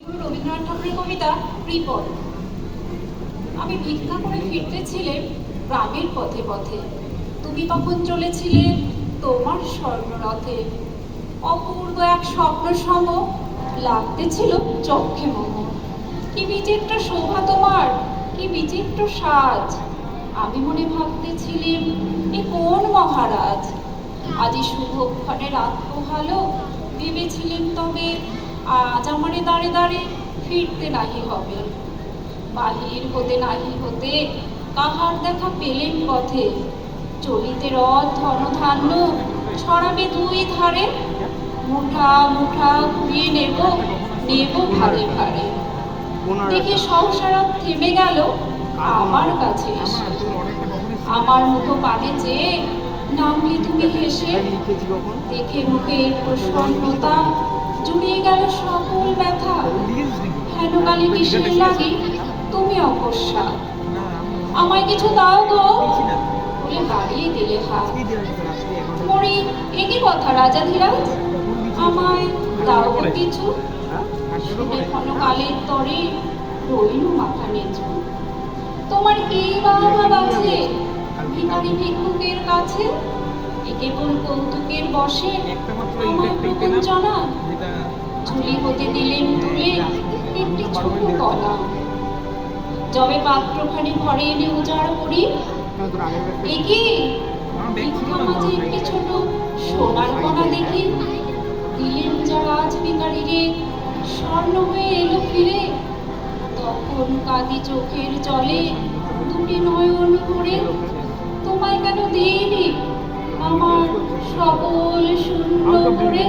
রবীন্দ্রনাথ ঠাকুরের কবিতা বিপদ। আমি ভিক্ষা করে ফিরতেছিলেন গ্রামের পথে পথে, তুমি তখন চলেছিলে তোমার স্বর্ণরথে। অপূর্ব এক স্বপ্ন সম লাগতেছিল চক্ষে মোহ। কি বিচিত্র শোভা তোমার, কি বিচিত্র সাজ। আমি মনে ভাবতেছিলেন এ কোন মহারাজ। আজি শুভক্ষণে রাত পোহালো, ভেবেছিলেন তবে আজ আমারে দাঁড়ে দাঁড়ে ফিরতে নাহি হবে। বাহির হতে নাহি হতে কাহার দেখা পেলেন পথে। চলিতে রথ ধনধান্য ছড়াবে দুই ধারে। মুঠা মুঠা কুড়িয়ে নেব নেব ভারে ভারে। দেখে সংসার থেমে গেল আমার কাছে এসে। আমার মুখো পানে চেয়ে নামলি তুমি হেসে। দেখে মুখের প্রসন্নতা জুড়িয়ে গেল সকল ব্যথা। হেন কালে কিসের লাগি তুমি অকস্মা, আমায় কিছু দাও গো বলে বাড়িয়ে দিলে হাত। মরি একই কথা রাজাধিরাজ, আমায় দাও গো কিছু। শুনে ক্ষণকালের তরে রইল মাথা নিচু। তোমার কি বা অভাব আছে ভিখারি ভিক্ষুকের কাছে? এ কেবল কৌতুকের বসে আমার প্রবঞ্চনা। ঝুলি হতে দিলেন তুলে একটি ছোট কলা। যবে পাত্রখানি ঘরে এনে উজাড় করি, একি ভিক্ষা মাঝে একটি ছোট সোনার কণা দেখি। দিলেন যারা আজ ভিখারিরে স্বর্ণ হয়ে এলো ফিরে। তখন কাঁদি চোখের জলে দুটি নয়ন করে। তোমায় কেন দিইনি আমার সকল শূন্য করে।